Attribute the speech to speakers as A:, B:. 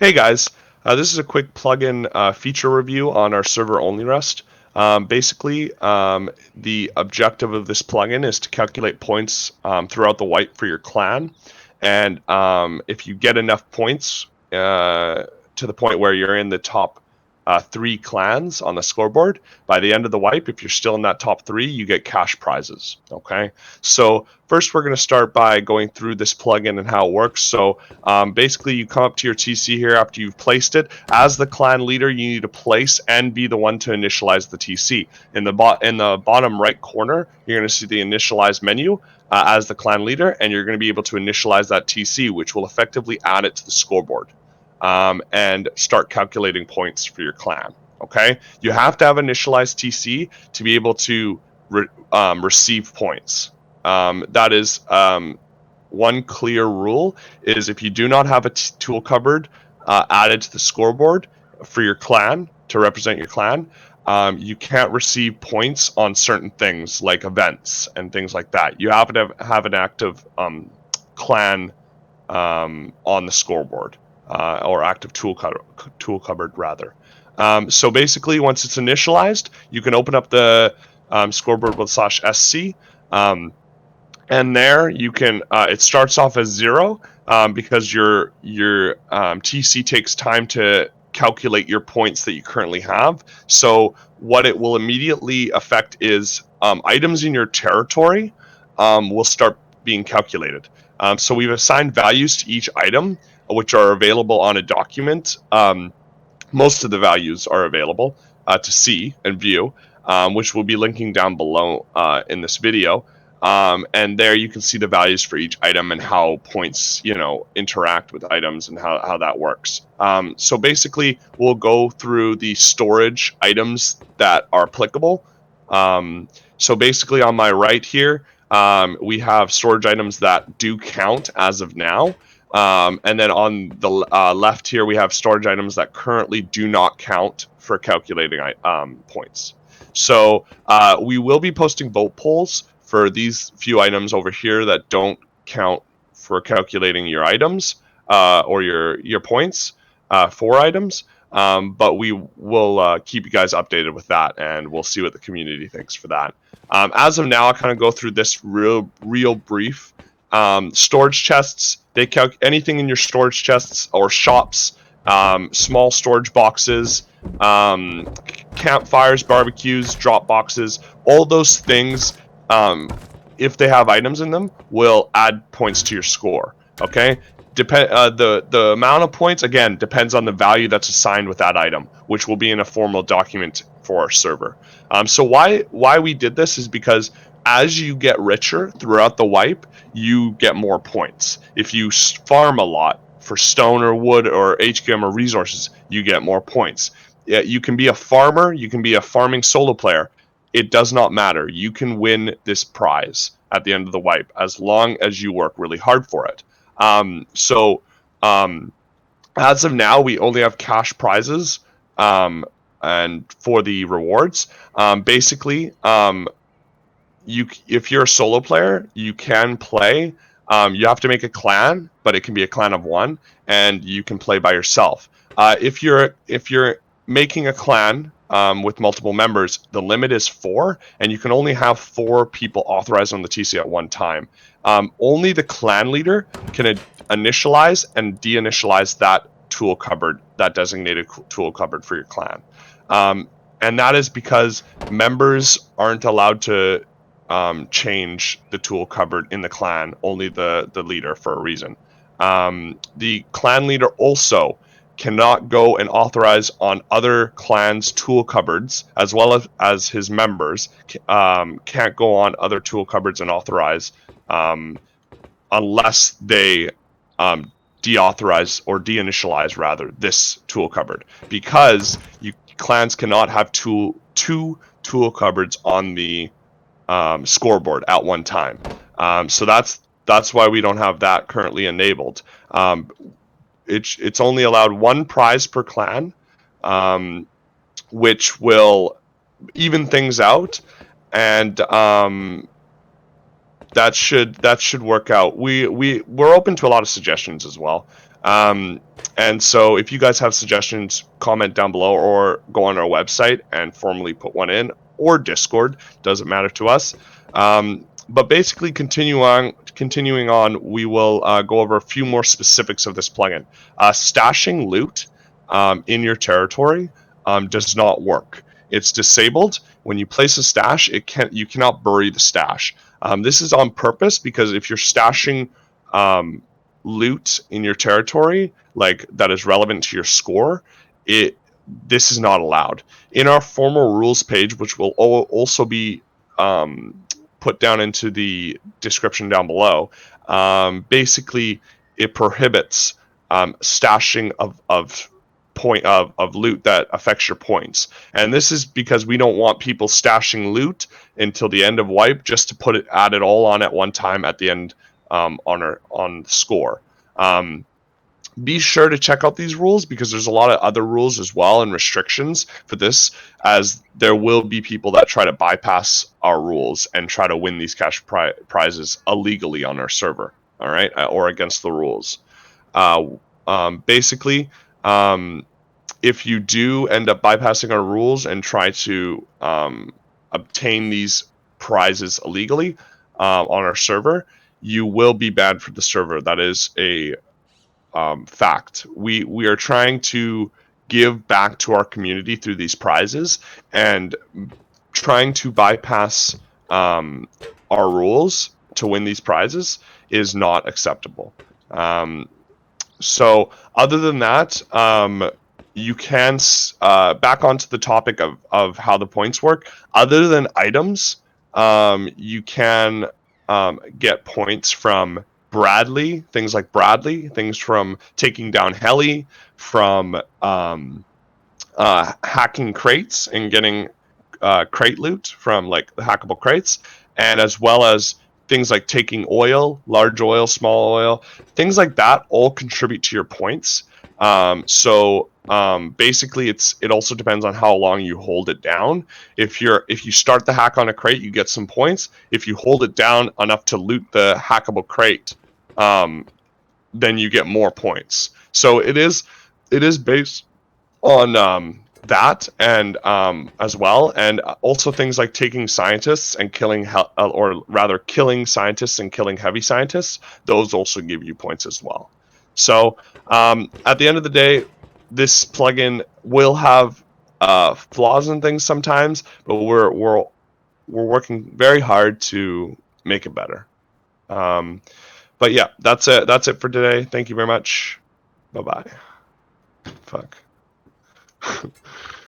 A: Hey guys, this is a quick plugin feature review on our server OnlyRust. The objective of this plugin is to calculate points throughout the wipe for your clan, and if you get enough points to the point where you're in the top three clans on the scoreboard, by the end of the wipe, if you're still in that top three, you get cash prizes. Okay, so first we're going to start by going through this plugin and how it works. So basically, you come up to your TC here after you've placed it. As the clan leader, you need to place and be the one to initialize the TC. In the bottom right corner, you're going to see the initialize menu as the clan leader, and you're going to be able to initialize that TC, which will effectively add it to the scoreboard and start calculating points for your clan. Okay, you have to have initialized TC to be able to receive points. That is one clear rule is if you do not have a tool cupboard added to the scoreboard for your clan to represent your clan, you can't receive points on certain things like events and things like that. You have to have an active clan on the scoreboard or active tool cupboard rather. So basically, once it's initialized, you can open up the scoreboard with /sc. And there you can it starts off as 0 because your TC takes time to calculate your points that you currently have. So what it will immediately affect is items in your territory will start being calculated. So we've assigned values to each item, which are available on a document. Most of the values are available to see and view, which we'll be linking down below in this video. And there you can see the values for each item and how points, interact with items and how that works. So basically, we'll go through the storage items that are applicable. So basically, on my right here, we have storage items that do count as of now. And then on the left here, we have storage items that currently do not count for calculating points. So we will be posting vote polls for these few items over here that don't count for calculating your items or your points for items. But we will keep you guys updated with that, and we'll see what the community thinks for that. As of now, I'll kind of go through this real brief. Storage chests, they count anything in your storage chests or shops, small storage boxes, campfires, barbecues, drop boxes, all those things, if they have items in them, will add points to your score. Okay, the amount of points again depends on the value that's assigned with that item, which will be in a formal document for our server. So why we did this is because as you get richer throughout the wipe, you get more points. If you farm a lot for stone or wood or HQM or resources, you get more points. Yeah, you can be a farmer, you can be a farming solo player. It does not matter. You can win this prize at the end of the wipe as long as you work really hard for it. As of now, we only have cash prizes and for the rewards. If you're a solo player, you can play. You have to make a clan, but it can be a clan of one, and you can play by yourself. If you're making a clan with multiple members, the limit is 4, and you can only have 4 people authorized on the TC at one time. Only the clan leader can initialize and deinitialize that tool cupboard, that designated tool cupboard for your clan. And that is because members aren't allowed to change the tool cupboard in the clan, only the leader for a reason. The clan leader also cannot go and authorize on other clans' tool cupboards, as well as his members can't go on other tool cupboards and authorize unless they deauthorize or deinitialize rather this tool cupboard, because clans cannot have two tool cupboards on the scoreboard at one time. So that's why we don't have that currently enabled. It's only allowed 1 prize per clan, which will even things out, and that should work out. We're open to a lot of suggestions as well. And so if you guys have suggestions, comment down below or go on our website and formally put one in, or Discord, doesn't matter to us. But basically, continuing on, we will go over a few more specifics of this plugin. Stashing loot in your territory does not work. It's disabled. When you place a stash, you cannot bury the stash. This is on purpose because if you're stashing loot in your territory, like that is relevant to your score, this is not allowed. In our formal rules page, which will also be put down into the description down below, basically it prohibits stashing of loot that affects your points. And this is because we don't want people stashing loot until the end of wipe just to add it all on at one time at the end on score. Be sure to check out these rules because there's a lot of other rules as well and restrictions for this, as there will be people that try to bypass our rules and try to win these cash prizes illegally on our server, all right, or against the rules. Basically, if you do end up bypassing our rules and try to obtain these prizes illegally on our server, you will be banned from the server. That is a fact. We are trying to give back to our community through these prizes, and trying to bypass our rules to win these prizes is not acceptable. So other than that, you can back onto the topic of how the points work. Other than items, you can get points from Bradley, things like Bradley, things from taking down heli, from hacking crates and getting crate loot from like the hackable crates, and as well as things like taking oil, large oil, small oil, things like that all contribute to your points. Basically it also depends on how long you hold it down. If you start the hack on a crate, you get some points. If you hold it down enough to loot the hackable crate, then you get more points. So it is based on that, and as well, and also things like taking scientists and killing killing scientists and killing heavy scientists. Those also give you points as well. So at the end of the day, this plugin will have flaws and things sometimes, but we're working very hard to make it better. But yeah, that's it for today. Thank you very much. Bye bye. Fuck.